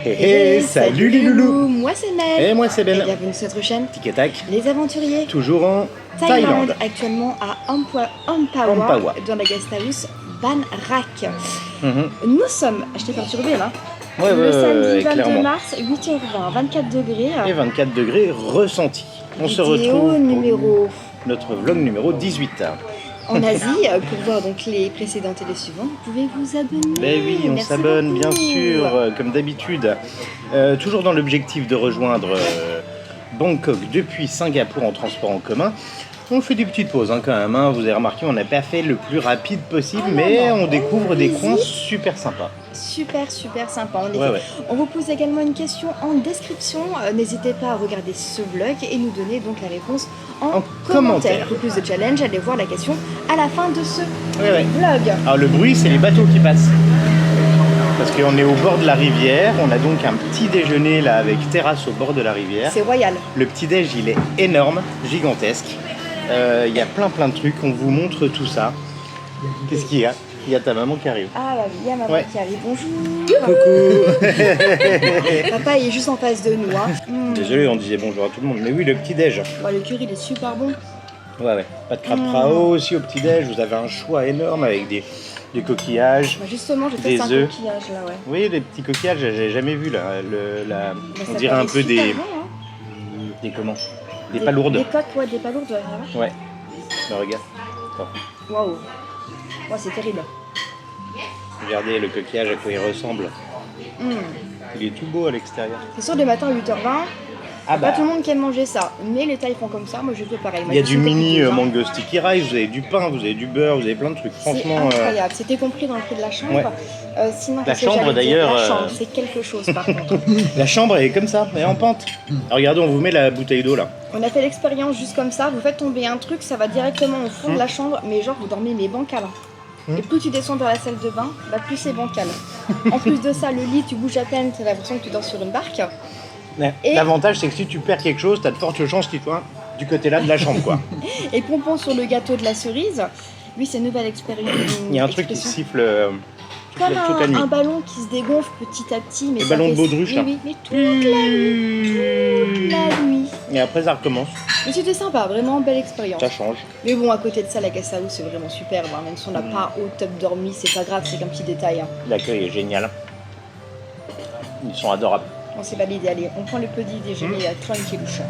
Salut les loulous. Moi c'est Mel. Et moi c'est Ben. Et bienvenue sur notre chaîne Tic et tac. Les Aventuriers. Toujours en Thaïlande. Actuellement à Ampawah, dans la guest house Ban Rak. Nous sommes, je t'ai perturbé là, le samedi 22 clairement. mars, 8h20, 24 degrés. Et 24 degrés ressentis. On se Vidéo retrouve numéro pour notre vlog numéro 18. en Asie. Pour voir donc les précédentes et les suivantes, vous pouvez vous abonner. Ben oui, on Merci s'abonne bien beaucoup. sûr, comme d'habitude. Toujours dans l'objectif de rejoindre Bangkok depuis Singapour en transport en commun. On fait des petites pauses quand même, hein. Vous avez remarqué, on n'a pas fait le plus rapide possible, mais on découvre des coins super sympas. Super sympa en effet. Ouais. On vous pose également une question en description. N'hésitez pas à regarder ce vlog et nous donner donc la réponse en commentaire. Pour plus de challenge, allez voir la question à la fin de ce vlog. Alors le bruit, c'est les bateaux qui passent. Parce qu'on est au bord de la rivière, on a donc un petit déjeuner là avec terrasse au bord de la rivière. C'est royal. Le petit déj, il est énorme, gigantesque. Il y a plein de trucs, on vous montre tout ça. Qu'est-ce qu'il y a? Il y a ta maman qui arrive. Ah bah il y a maman qui arrive. Bonjour. Coucou. Papa il est juste en face de nous. Hein. Désolé, on disait bonjour à tout le monde. Mais oui, le petit déj. Bah, le curry il est super bon. Ouais. Pas de crabe prao aussi au petit déj. Vous avez un choix énorme avec des coquillages. Bah, justement, je des teste un œufs. coquillage là, ouais. Oui, les petits coquillages, j'ai jamais vu là. Bah, on ça dirait un paraît peu super des. bon, hein. Des comment? Des palourdes. Des coques, ouais, des palourdes, ouais. Ouais. Bah, regarde. Waouh. Ouais, c'est terrible. Regardez le coquillage à quoi il ressemble. Il est tout beau à l'extérieur. C'est sûr, le matin à 8h20, Ah pas tout le monde qui aime manger ça. Mais les Thaïs font comme ça, moi je fais pareil. Il y a du mini mango sticky rice, vous avez du pain, vous avez du beurre, vous avez plein de trucs. Franchement. C'est incroyable, c'était compris dans le prix de la chambre. Ouais. Sinon, La qu'est-ce que chambre, j'allais dire d'ailleurs, La chambre, c'est quelque chose par contre. La chambre elle est comme ça, elle est en pente. Alors, regardez, on vous met la bouteille d'eau là. On a fait l'expérience juste comme ça, vous faites tomber un truc, ça va directement au fond de la chambre, mais genre vous dormez mais bancal. Et plus tu descends vers la salle de bain, bah plus c'est bancal. En plus de ça, le lit, tu bouges à peine, t'as l'impression que tu dors sur une barque. Et- L'avantage c'est que si tu perds quelque chose, t'as de fortes chances qu'il soit du côté là de la chambre quoi. Et pompon sur le gâteau de la cerise, lui c'est une nouvelle expérience. Il y a un truc qui siffle comme toute la nuit. un ballon qui se dégonfle petit à petit. Mais Le ça ballon fait... de baudruche là. Oui, mais toute la nuit. Et après ça recommence, Mais c'était sympa, vraiment belle expérience. ça change. Mais bon, à côté de ça, la guest house c'est vraiment superbe. Hein. Même si on n'a pas au top dormi, c'est pas grave, c'est qu'un petit détail. Hein. L'accueil est génial. Ils sont adorables. On s'est validé, allez, on prend le petit déjeuner tranquillouche.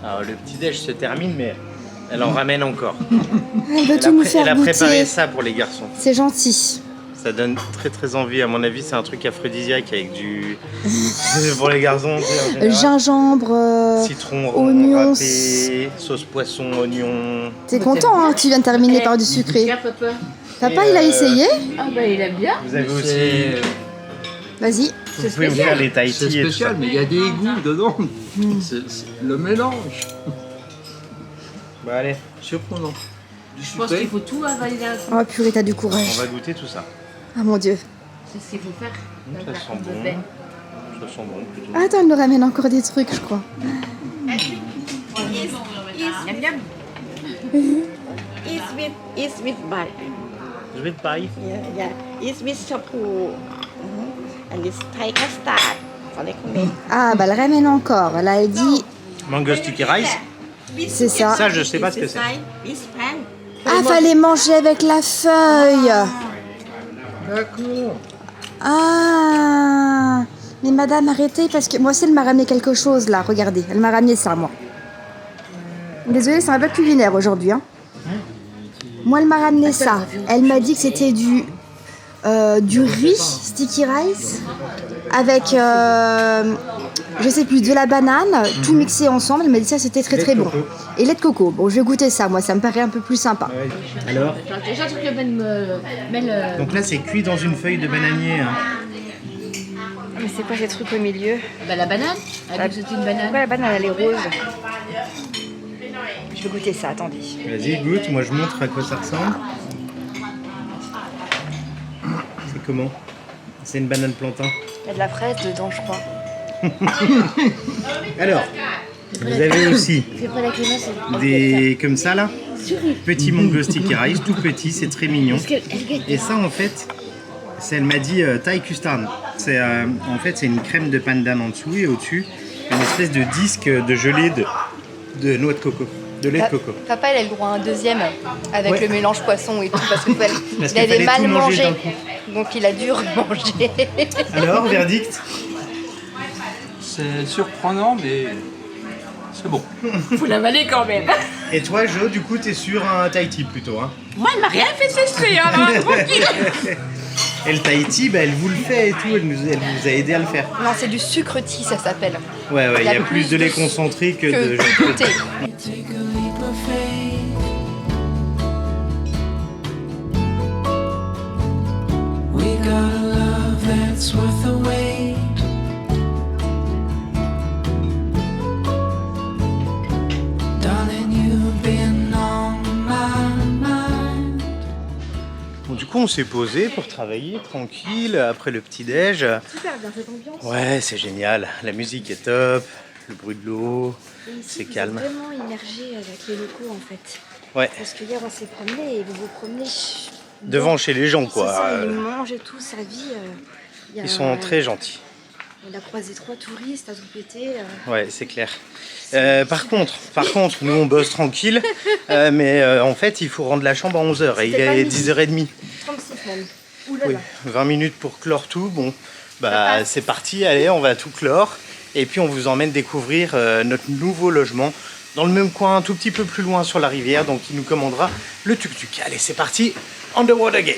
Alors le petit déj se termine mais elle en ramène encore. Elle veut tout nous faire Elle a préparé goûter. ça pour les garçons. C'est gentil. Ça donne très envie. À mon avis, c'est un truc aphrodisiaque avec du. pour les garçons. Tu sais, en général. Gingembre, Citron oignons. râpé, sauce poisson, oignon. T'es content, hein, tu viens de terminer par du sucré. Papa. Papa, il a essayé. Ah bah il aime bien. Vous avez aussi. Vas-y. Vous pouvez vous faire les C'est Tahiti et tout ça. spécial, mais il y a des égouts dedans. C'est le mélange. Bon, allez, Surprenant. Je pense qu'il faut tout avaler d'un coup. Oh purée, t'as du on courage. va goûter tout ça. Ah mon dieu. C'est ce qu'il faut faire. Ça sent bon. Ça sent bon plutôt. Attends, elle nous ramène encore des trucs, je crois. Miam miam. It's with butter. Je vais te pareil. Yeah. It's with shampoo. And it's Thai custard. For recommend. Ah bah elle ramène encore. Là, elle dit, Mango sticky rice. c'est ça. Ça, je sais pas ce que c'est. It's pan. Ah, fallait manger avec la feuille. D'accord. Ah. Mais madame, arrêtez, parce que moi aussi, elle m'a ramené quelque chose, là. Regardez, elle m'a ramené ça, moi. Désolée, c'est un peu culinaire aujourd'hui. Hein. Moi, elle m'a ramené ça. Elle m'a dit que c'était du riz, sticky rice, avec, je sais plus, de la banane, tout mixé ensemble. Elle m'a dit ça, c'était très bon. Et lait de coco. Bon, je vais goûter ça, moi, ça me paraît un peu plus sympa. Alors Déjà, truc que Ben donc là, c'est cuit dans une feuille de bananier. Hein. Mais c'est quoi ces trucs au milieu? Bah la banane. Elle a dit que c'était une banane. Pourquoi la banane, elle est rose? vais goûter ça, attendez. Vas-y, goûte, moi je montre à quoi ça ressemble. C'est comment? C'est une banane plantain. Il y a de la fraise dedans, je crois. Alors, vous avez aussi C'est pas la crémasse. des comme ça là, petits mango sticky rice, tout petit, c'est très mignon. Et ça en fait, elle m'a dit Thai custard. C'est en fait c'est une crème de pandan en dessous et au-dessus une espèce de disque de gelée de noix de coco, de lait de coco. Papa, il a le droit à un deuxième avec Ouais. le mélange poisson et tout parce qu'il Parce il qu'il avait fallait mal tout manger mangé. d'un coup. Donc il a dû manger. Alors, verdict? C'est surprenant, mais c'est bon. Faut l'avaler quand même. Et toi, Jo, du coup, t'es sur un Tahiti plutôt, hein? Moi, elle m'a rien fait sécher, alors tranquille. Et le Tahiti, bah, elle vous le fait et tout, elle vous a aidé à le faire. Non, c'est du sucre tea, ça s'appelle. Ouais, il y a plus de lait concentré que de... du thé. Take a leap of faith. We got a love that's worth the wait. Darling, you've been on my mind. Bon, du coup, on s'est posé pour travailler tranquille après le petit-déj. Super bien cette ambiance. Ouais, c'est génial. La musique est top, le bruit de l'eau, c'est calme. Vraiment immergé avec les locaux en fait. Ouais, Parce que hier on s'est promené et vous vous promenez devant chez les gens, C'est quoi. ça, ils mangent et tout, sa vie. Il y a- Ils sont très gentils. On a croisé 3 touristes à tout péter. Ouais, c'est clair. Par contre, nous on bosse tranquille, mais en fait il faut rendre la chambre à 11h et il C'était pas est midi. 10h30. 36 même. Ouh là Oui, là. 20 minutes pour clore tout. Bon, bah c'est parti, allez, on va tout clore. Et puis on vous emmène découvrir notre nouveau logement dans le même coin, un tout petit peu plus loin sur la rivière. Donc il nous commandera le tuk-tuk. Allez, c'est parti, on the road again.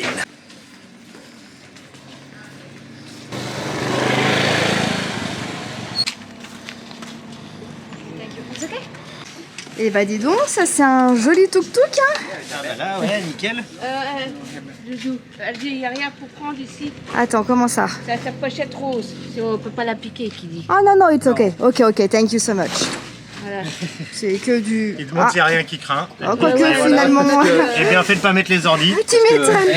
Et bah dis donc, ça c'est un joli tuk-tuk hein. Là, ouais, nickel. Joujou, elle dit, il n'y a rien pour prendre ici. Attends, comment ça? C'est sa pochette rose. On ne peut pas la piquer, qui dit. Oh non, non, it's okay. Ok, thank you so much. Voilà. C'est que du... Il demande s'il n'y a rien qui craint. Oh, quoique Ouais, voilà. finalement... J'ai bien fait de pas mettre les ordis. Tu m'étonnes.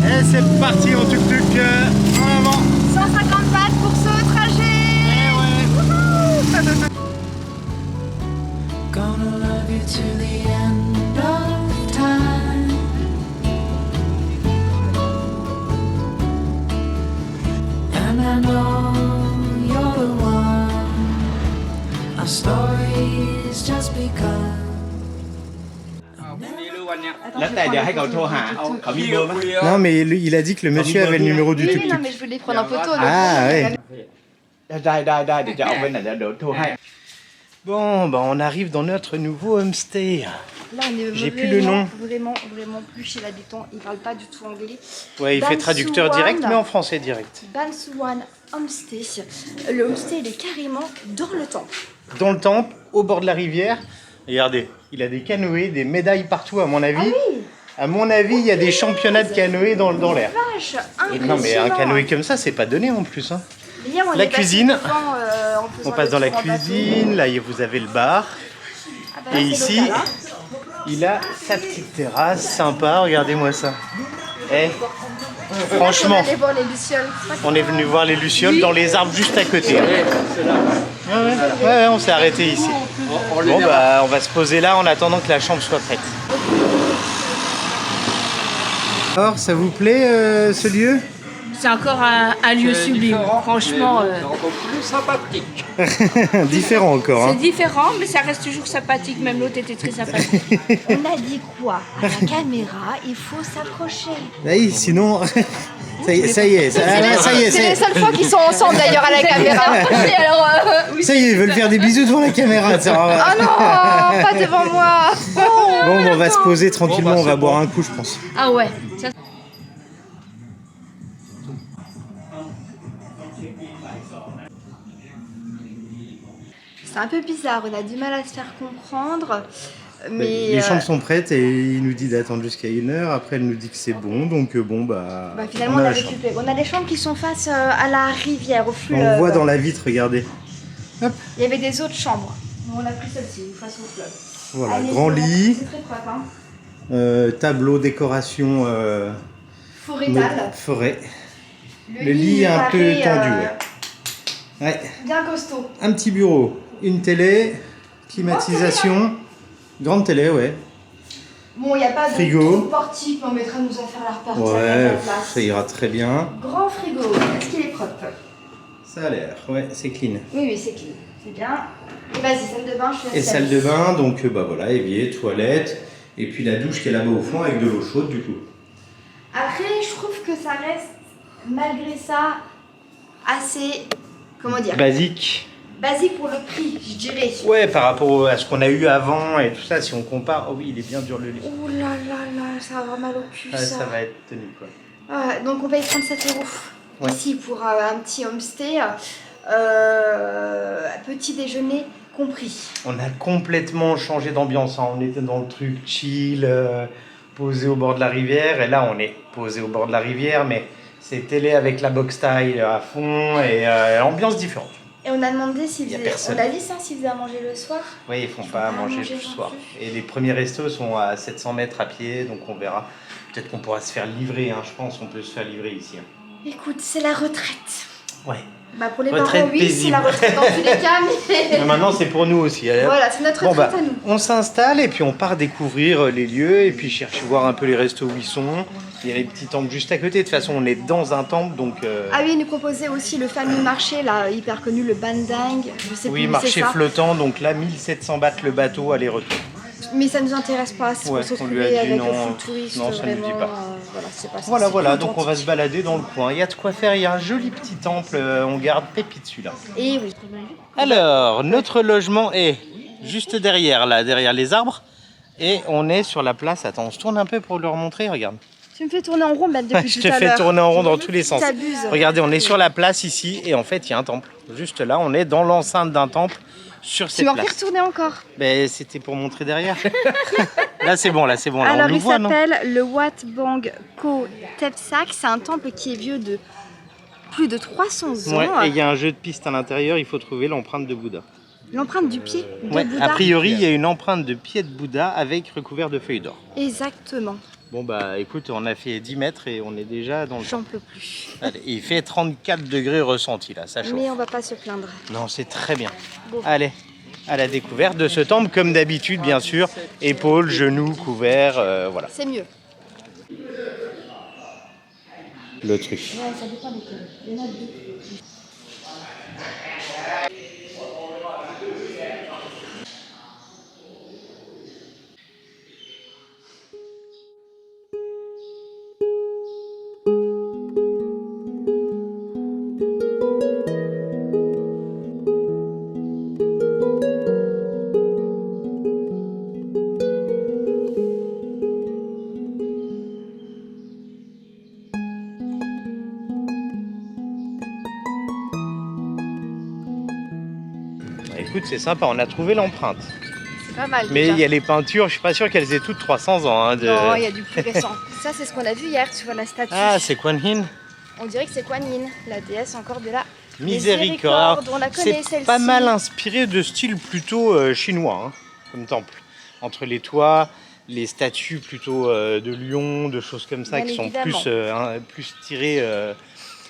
Et c'est parti en tuk-tuk en avant. 150 bahts pour ce trajet. Gonna love you to the end of time. And I know you're the one. Our story's just begun. แล้วแต่เดี๋ยวให้เขาโทรหาเขามีเบอร์ไหม Non, mais il a dit que le monsieur avait le numéro du Oui, oui, tuk-tuk. non, mais je voulais prendre un photo. donc- Ah ouais. ได้เดี๋ยวจะเอาไว้ไหนเดี๋ยวโทรให้ Bon, bah on arrive dans notre nouveau homestay. Là, on est J'ai plus le nom. Vraiment plus chez l'habitant. Il parle pas du tout anglais. Ouais, il fait traducteur Bansuan. direct, mais en français direct. Bansuan Homestay. Le homestay, il est carrément dans le temple. Dans le temple, au bord de la rivière. Regardez, il a des canoës, des médailles partout, à mon avis. À mon avis, il y a des championnats de canoë dans l'air. Vache, Non, mais un impressionnant. canoë comme ça, c'est pas donné en plus. Hein. Hier, on La est passé cuisine. devant, en faisant On passe le dans la tour en bateau. cuisine, là vous avez le bar. Ah bah là, Et c'est ici, local, hein. il a sa petite terrasse sympa, regardez-moi ça. Eh, franchement, On est allé voir les lucioles. on est venu voir les lucioles dans les arbres juste à côté. Ouais, on s'est arrêté ici. Bon bah on va se poser là en attendant que la chambre soit prête. Alors, ça vous plaît ce lieu? C'est encore un lieu sublime. Franchement, Encore plus sympathique. Différent encore. c'est Hein. différent, mais ça reste toujours sympathique. Même l'autre était très sympathique. On a dit quoi? À la caméra, il faut s'approcher. Oui, sinon, ça y est, ça y est, C'est les seules fois qu'ils sont ensemble d'ailleurs à la caméra. Et alors, ça y est, ils veulent faire des bisous devant la caméra. Ça va. oh non, pas devant moi. Bon, on va se poser tranquillement, Bon, bah, on va c'est boire bon. un coup, je pense. Ah ouais. Ça, C'est un peu bizarre, on a du mal à se faire comprendre. Mais Les chambres sont prêtes et il nous dit d'attendre jusqu'à 1h. Après, elle nous dit que c'est bon, donc bon, bah. finalement, on on a a la chambre. récupéré. On a des chambres qui sont face à la rivière, au fleuve. On voit dans la vitre, regardez. Il y avait des autres chambres. On a pris celle-ci, une face au fleuve. Voilà, Allez, grand c'est bon, lit, C'est très propre, hein. tableau, décoration, Forêtale. forêt. Le lit est un peu pareil, tendu, ouais. Bien costaud. Un petit bureau, une télé, climatisation, grande télé, ouais. Bon, il n'y a pas Frigo. de trop de portique, mais on mettra nous en faire la repartie. Ouais, à la place. ça ira très bien. Grand frigo, est-ce qu'il est propre? Ça a l'air, ouais, c'est clean. Oui, c'est clean. C'est bien. Et vas-y, salle de bain, je suis Et salle de bain, donc bah voilà, évier, toilette, et puis la douche qui est là-bas au fond avec de l'eau chaude du coup. Après, je trouve que ça reste, malgré ça, assez, comment dire, Basique. basique pour le prix, je dirais. Ouais, par rapport à ce qu'on a eu avant et tout ça, si on compare, oh oui, il est bien dur le lit. Oh là là là, ça va avoir mal au cul, Ouais, ça. ça va être tenu quoi. Ah, donc on paye 37 € Ouais. ici pour un petit homestay, petit déjeuner compris. On a complètement changé d'ambiance, hein. On était dans le truc chill, posé au bord de la rivière, et là on est posé au bord de la rivière, mais c'est télé avec la box style à fond et ambiance différente. Et on a demandé s'ils Y a faisaient, personne. on a dit ça, s'ils faisaient à manger le soir. Oui, ils font pas à manger le non soir. plus. Et les premiers restos sont à 700 mètres à pied, donc on verra. Peut-être qu'on pourra se faire livrer, hein. Je pense qu'on peut se faire livrer ici. Hein. Écoute, c'est la retraite. Ouais. Bah pour les Retraite parents, oui, c'est la paisible. retraite dans tous les cas, mais Mais maintenant c'est pour nous aussi. Allez, hop. voilà, c'est notre Bon retraite bah, à nous. on s'installe et puis on part découvrir les lieux et puis chercher voir un peu les restos où ils sont. Il y a les petits temples juste à côté. De toute façon, on est dans un temple, donc. Ah oui, il nous proposait aussi le fameux marché, là, hyper connu, le Bandang. Je sais Oui, plus où marché c'est ça. flottant. Donc là, 1700 bahts le bateau aller-retour. Mais ça nous intéresse pas, c'est Ouais, pour se on lui a retrouver dit avec non, le full touriste, non, ça nous dit vraiment, pas. voilà, c'est pas ça. Voilà, c'est voilà. plus Donc on va se authentique. balader dans le coin. Il y a de quoi faire. Il y a un joli petit temple. On garde pépite celui-là. Et oui. Alors, notre logement est juste derrière, là, derrière les arbres. Et on est sur la place. Attends, on se tourne un peu pour leur montrer. Regarde. Tu me fais tourner en rond même depuis Je tout te à fais l'heure. tourner en rond dans tous les sens. T'abuses. Regardez, on est sur la place ici. Et en fait, il y a un temple. Juste là, on est dans l'enceinte d'un temple sur Tu cette m'en fais place. retourner encore. Ben, c'était pour montrer derrière. Là, c'est bon, là, c'est bon. Là, Alors on nous il voit, non? s'appelle le Wat Bang Ko Tepsak. C'est un temple qui est vieux de plus de 300 ans. Ouais, et il y a un jeu de piste à l'intérieur. Il faut trouver l'empreinte de Bouddha. L'empreinte du pied de Ouais, Bouddha. a priori, il y a une empreinte de pied de Bouddha avec recouvert de feuilles d'or. Exactement. Bon, bah écoute, on a fait 10 mètres et on est déjà dans le J'en peux plus. Allez, il fait 34 degrés ressenti là, ça chauffe. Mais on va pas se plaindre. Non, c'est très bien. Bon. Allez, à la découverte de ce temple, comme d'habitude, bien sûr. Épaules, genoux, couverts, voilà. C'est mieux. Le truc. Ouais, ça dépend desquels. Il y en a deux. Bah, écoute, c'est sympa, on a trouvé l'empreinte. C'est pas mal. Mais déjà. il y a les peintures, je suis pas sûr qu'elles aient toutes 300 ans. Hein, de... Non, il y a du plus récent. Ça, c'est ce qu'on a vu hier, tu vois la statue. Ah, c'est Kuan Yin. On dirait que c'est Kuan Yin, la déesse encore de la Miséricorde. On la connaît, C'est celle-ci. pas mal inspiré de style plutôt chinois, hein, comme temple. Entre les toits, les statues plutôt de lions, de choses comme ça, Bien qui sont évidemment. plus tirées.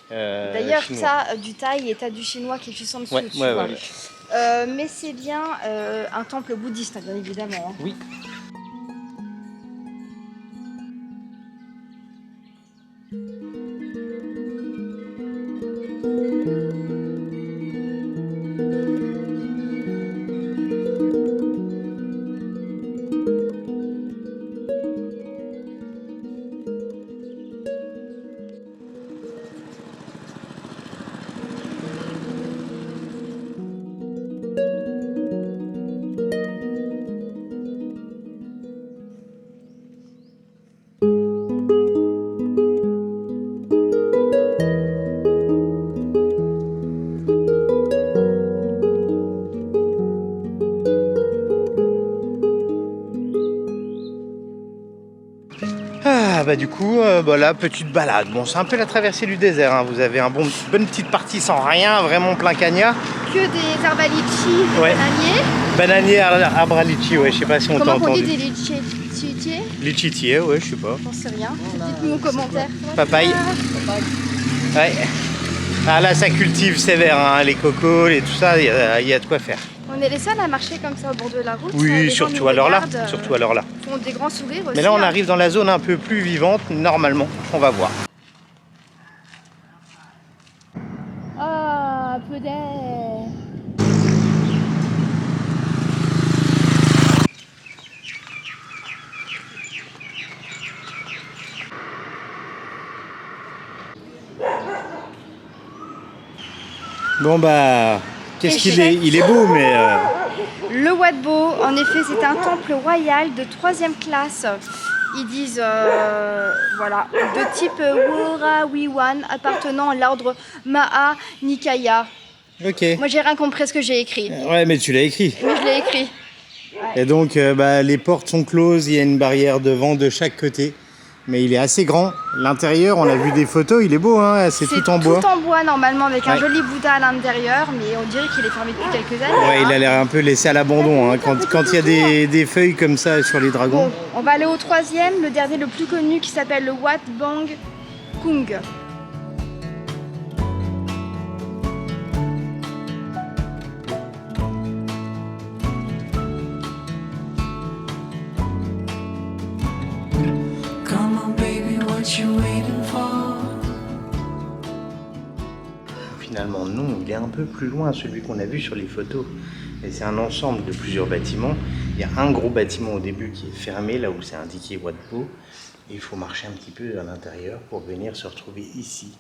D'ailleurs, chinois. ça, du thaï et t'as du chinois qui est juste en dessous. Ouais, tu ouais, vois. ouais. Mais c'est bien un temple bouddhiste, bien évidemment. Hein. Oui. Ah bah du coup, voilà, petite balade. Bon, c'est un peu la traversée du désert, hein. Vous avez bonne petite partie sans rien, vraiment plein cagnard. Que des herbes à litchi, des Ouais. bananiers. Bananier arbre à litchi, ouais, je sais pas si on t'a Comment on dit entendu. des litchitiers? Litchitier, ouais, je sais pas. J'en sais rien. Dites-nous en commentaire. Papaye. Ouais. Ah là, ça cultive sévère, hein, les cocos et tout ça, il y a de quoi faire. On est les seuls à marcher comme ça au bord de la route. Oui, Les gens surtout nous alors là. regardent, Surtout alors là. font des grands sourires aussi. Mais là, on hein. arrive dans la zone un peu plus vivante, normalement. On va voir. Ah, peu d'air. Bon bah, qu'est-ce qu'il est? Échec. Il est beau, mais Le Wat Bo, en effet, c'est un temple royal de 3e classe. Ils disent, voilà, de type Wurawiwan, appartenant à l'ordre Maha Nikaya. ok. Moi, j'ai rien compris à ce que j'ai écrit, Ouais, mais tu l'as écrit. mais je l'ai écrit. Et donc, bah, les portes sont closes, il y a une barrière de vent de chaque côté. Mais il est assez grand. L'intérieur, on a vu des photos, il est beau, hein, c'est tout en bois. Tout en bois, normalement, avec un Ouais. joli Bouddha à l'intérieur, mais on dirait qu'il est fermé depuis quelques années. Ouais, hein. il a l'air un peu laissé à l'abandon, hein, quand il y a des feuilles comme ça sur les dragons. Bon, on va aller au 3e, le dernier le plus connu, qui s'appelle le Wat Bang Kung. Come on, baby, what you waiting for? Finalement, non, il est un peu plus loin, celui qu'on a vu sur les photos. Et c'est un ensemble de plusieurs bâtiments. Il y a un gros bâtiment au début qui est fermé, là où c'est indiqué Wat Po. Et il faut marcher un petit peu à l'intérieur pour venir se retrouver ici,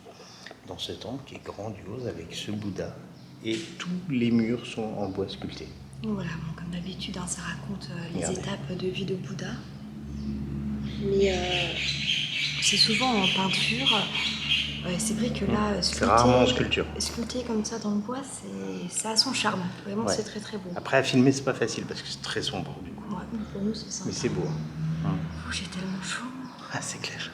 dans ce temple qui est grandiose avec ce Bouddha. Et tous les murs sont en bois sculpté. Voilà, bon, comme d'habitude, hein, ça raconte les Regardez. étapes de vie de Bouddha. Mais c'est souvent en peinture. C'est vrai que là, C'est rarement en sculpture. Sculpté comme ça dans le bois, ça a son charme. Vraiment, Ouais. c'est très très beau. Après, à filmer, c'est pas facile parce que c'est très sombre du coup. Ouais, mais pour nous, c'est sympa. Mais c'est beau. Hein. Oh, j'ai tellement chaud. Ah, c'est clair.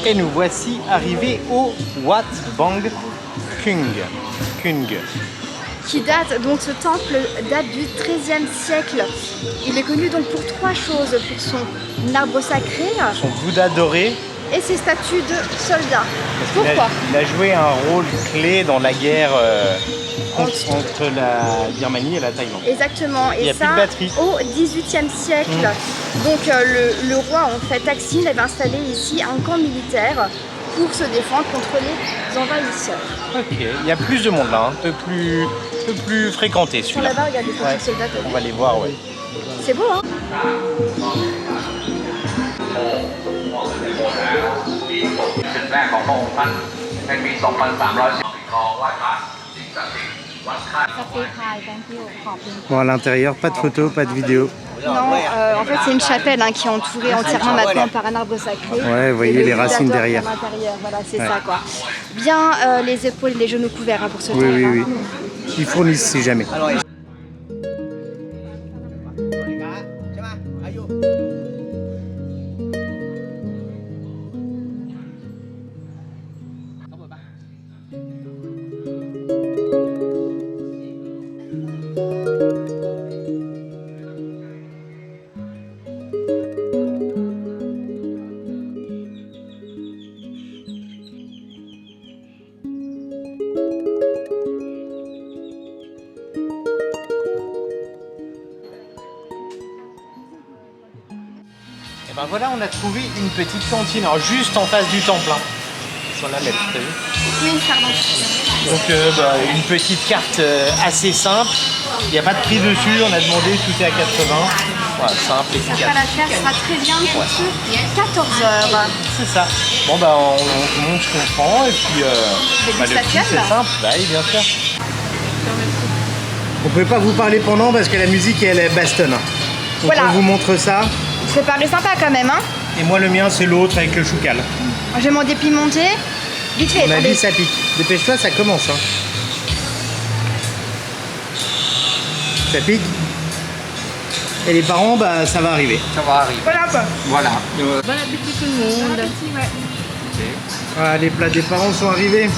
Et nous voici arrivés au Wat Bang Kung. Qui date, donc ce temple date du XIIIe siècle. Il est connu donc pour 3 choses, pour son arbre sacré Son Bouddha doré. et ses statues de soldats. Parce qu'il Pourquoi il a joué un rôle clé dans la guerre entre la Birmanie et la Thaïlande. Exactement, Il y et a plus de ça batterie. au XVIIIe siècle. Donc le roi en fait Taksin avait installé ici un camp militaire pour se défendre contre les envahisseurs. Ok, il y a plus de monde là, un peu plus fréquenté Sur celui-là. là-bas, regardez les Ouais. soldats. t'as On vu va les voir, ouais. C'est beau, hein? จุดแรกของพระองค์ท่านในปี 2310 ปีทองไหว้พระสิ่งศักดิ์สิทธิ์วัดค่าย Bon, à l'intérieur, pas de photos, pas de vidéos. Non, en fait c'est une chapelle hein, qui est entourée entièrement maintenant par un arbre sacré. Ouais, vous voyez Et le les racines Bouddha derrière. à l'intérieur, voilà, c'est Ouais. ça quoi. Bien les épaules et les genoux couverts hein, pour ce Oui, temple. oui, hein. oui. Ils fournissent si jamais. Et ben voilà, on a trouvé une petite cantine, alors juste en face du temple. Hein. Sur la lettre, t'as vu? Oui, pardon. Donc une petite carte assez simple. Il n'y a pas de prix dessus, on a demandé, tout est à 80. Voilà, simple, Ça efficace. fera l'affaire, ça sera très bien pour 14 heures. C'est ça. Bon bah on montre ce qu'on prend et puis le prix dégustation, c'est là. simple, bah oui bien sûr. On peut pas vous parler pendant parce que la musique elle bastonne. Donc Voilà. on vous montre ça. Je vais parler sympa quand même, hein. Et moi, le mien, c'est l'autre avec le choucal. Je vais m'en dépimenter. Vite fait, On a attendez. dit ça pique. Dépêche-toi, ça commence. Hein. Ça pique. Et les parents, bah, ça va arriver. Ça va arriver. Voilà. Bon appétit tout le monde. Ah, les plats des parents sont arrivés.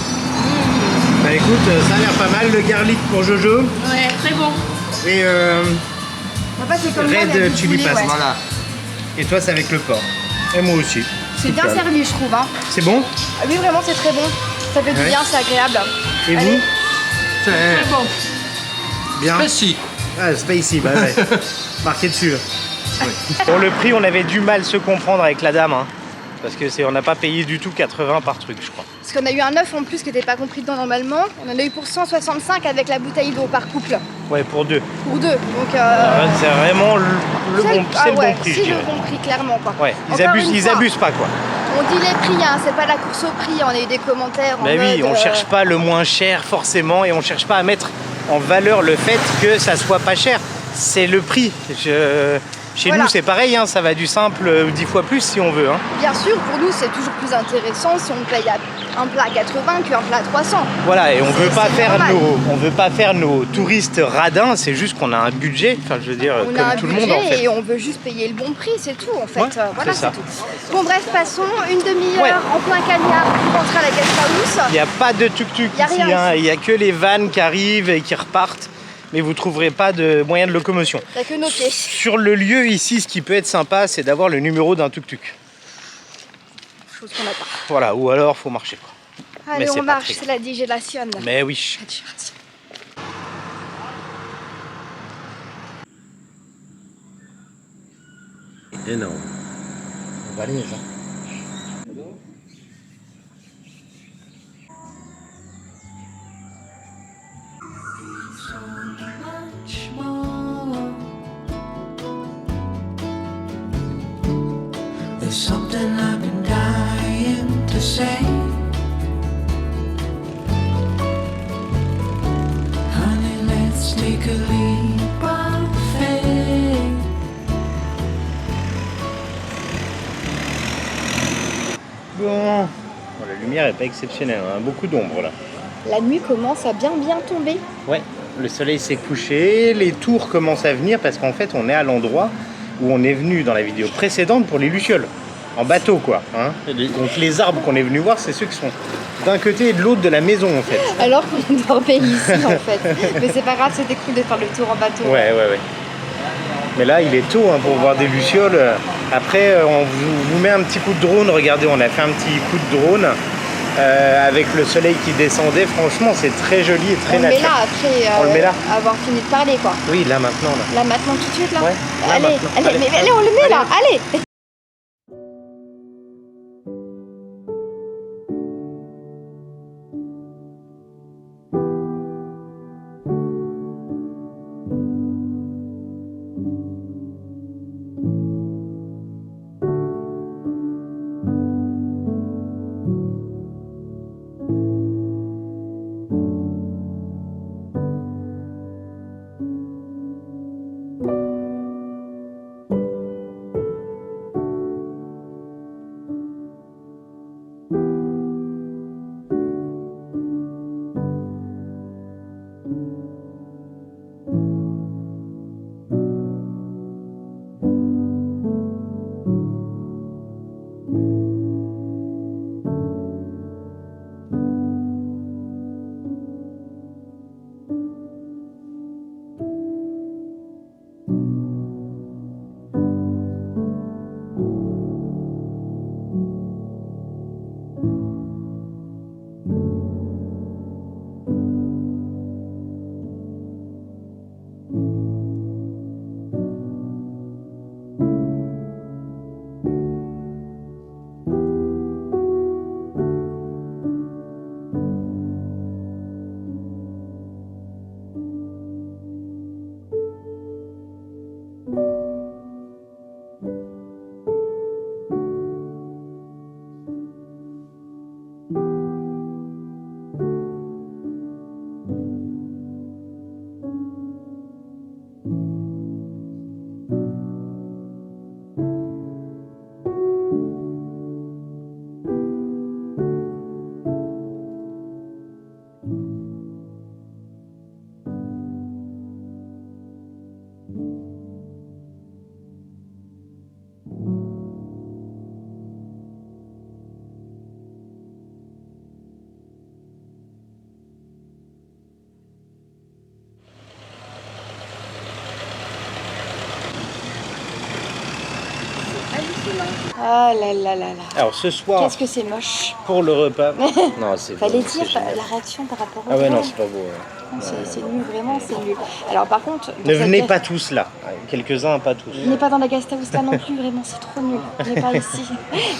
Bah écoute, ça a l'air pas mal. Le garlic pour Jojo. Ouais, très bon. Et, Papa, c'est comme moi, Red il y a du chili poulet, paste. ouais. Voilà. et toi, c'est avec le porc. Et moi aussi. C'est bien servi, je trouve. Hein. C'est bon? Ah oui, vraiment, c'est très bon. Ça fait du Ouais. bien, c'est agréable. Et Allez. vous? C'est Très bon. Bien? précis. Ah, Spacey, bah ouais. Marqué dessus. Pour le prix, on avait du mal se comprendre avec la dame. Hein. Parce que on n'a pas payé du tout 80 par truc, je crois. Parce qu'on a eu un œuf en plus qui n'était pas compris dedans normalement. On en a eu pour 165 avec la bouteille d'eau par couple. Ouais, pour deux. Pour deux. Donc, C'est vraiment le c'est bon, c'est le ouais, bon prix, je c'est le dirais. bon prix, clairement. Quoi. Ouais, Encore une ils fois, abusent pas, quoi. On dit les prix, hein, c'est pas la course au prix. On a eu des commentaires en Bah oui, mode, on cherche pas le moins cher forcément et on cherche pas à mettre en valeur le fait que ça soit pas cher. C'est le prix. Chez Voilà. nous, c'est pareil, hein, ça va du simple 10 fois plus si on veut. Hein. Bien sûr, pour nous, c'est toujours plus intéressant si on paye un plat à 80 qu'un plat à 300. Voilà, et on veut pas c'est faire normal. on veut pas faire nos touristes radins, c'est juste qu'on a un budget, enfin je veux dire On comme a un tout budget le monde en fait. et on veut juste payer le bon prix, c'est tout en fait. Ouais, Voilà, c'est ça. c'est tout. Bon bref, passons une demi-heure Ouais. en plein cagnard pour rentrer à la guest house. Il n'y a pas de tuk-tuk Y a ici, rien hein, il n'y a que les vannes qui arrivent et qui repartent, mais vous trouverez pas de moyen de locomotion. T'as que nos pieds. Sur le lieu ici, ce qui peut être sympa, c'est d'avoir le numéro d'un tuk-tuk. Chose qu'on n'a pas. Voilà, ou alors faut marcher quoi. Allez, c'est on pas marche, très c'est la digélation. Mais oui. Énorme. Valise, hein. much more. There's something I've been dying to say. Honey, let's take a leap of faith. Bon. Bon, la lumière est pas exceptionnelle, on a beaucoup d'ombre là. La nuit commence à bien tomber. Ouais, le soleil s'est couché, les tours commencent à venir parce qu'en fait on est à l'endroit où on est venu dans la vidéo précédente pour les lucioles. En bateau quoi. Hein. Donc les arbres qu'on est venu voir, c'est ceux qui sont d'un côté et de l'autre de la maison en fait. Alors qu'on dormait ici en fait. Mais c'est pas grave, c'était cool de faire le tour en bateau. Ouais. Mais là il est tôt hein, pour voir des lucioles. Après on vous met un petit coup de drone, regardez on a fait un petit coup de drone. Avec le soleil qui descendait, franchement c'est très joli et très On le met naturel. là après On le met là. avoir fini de parler quoi. Oui là maintenant là. Là maintenant tout de suite là. Ouais, là, allez, maintenant. allez, Allez, mais allez. on le met là, allez. Ah là là là là. Alors ce soir, Qu'est-ce que c'est moche. pour le repas... Non, c'est beau, Fallait c'est dire génial. la réaction par rapport au Ah ouais, vin. non, c'est pas beau. Ouais. Non, c'est nul, vraiment, c'est nul. Alors par contre... Ne dans venez cette- pas tous là. Quelques-uns, pas tous. On n'est pas dans la Guesthouse là non plus, vraiment, c'est trop nul. On n'est pas ici.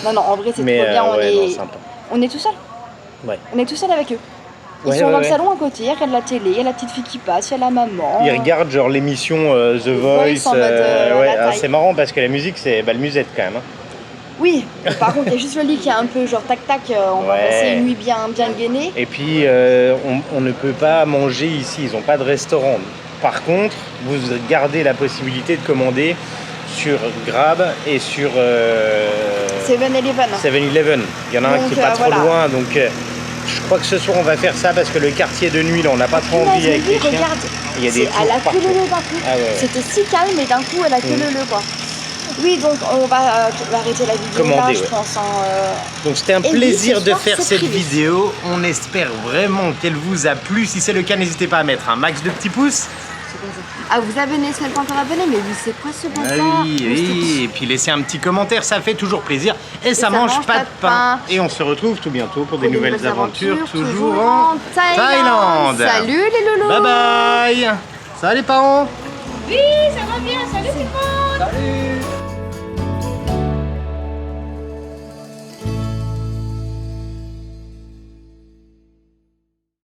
Non, non, en vrai, c'est Mais trop bien. ouais, on, non, est... sympa. on est tout seul. Ouais. On est tout seul avec eux. Ils Ouais, sont ouais, dans ouais. le salon à côté, il regarde la télé, il y a la petite fille qui passe, il y a la maman. Ils regardent genre l'émission The Voice. en mode, à ouais, la ah, taille. c'est marrant parce que la musique c'est le musette quand même. Hein. Oui, mais par contre, il y a juste le lit qui est un peu genre tac tac, on va Ouais. passer une nuit bien gainée. Et puis on ne peut pas manger ici, ils n'ont pas de restaurant. Par contre, vous gardez la possibilité de commander sur Grab et sur 7-Eleven. 7-Eleven. Il y en a un Donc, qui est pas trop voilà. loin, donc je crois que ce soir on va faire ça parce que le quartier de nuit là on n'a pas trop envie avec lui, les chiens. regarde, Il y a des c'est à la tours partout. queue leu d'un coup. Ah ouais, ouais. C'était si calme et d'un coup, elle a queue leu quoi. Oui, donc on va arrêter la vidéo Commander, là, je ouais. pense. Hein, Donc c'était un Et oui, plaisir ce de soir, faire c'est cette privé. vidéo. On espère vraiment qu'elle vous a plu. Si c'est le cas, n'hésitez pas à mettre un max de petits pouces. Ah, vous abonnez, si vous n'êtes pas encore abonné, mais oui, c'est quoi ce Ah bazar? oui, oui. Et puis laissez un petit commentaire, ça fait toujours plaisir. Et ça mange pas de pain. Et on se retrouve tout bientôt pour des nouvelles aventures, toujours en Thaïlande. Salut les loulous. Bye bye. Ça va les parents? Oui, ça va bien. Salut tout le monde. Salut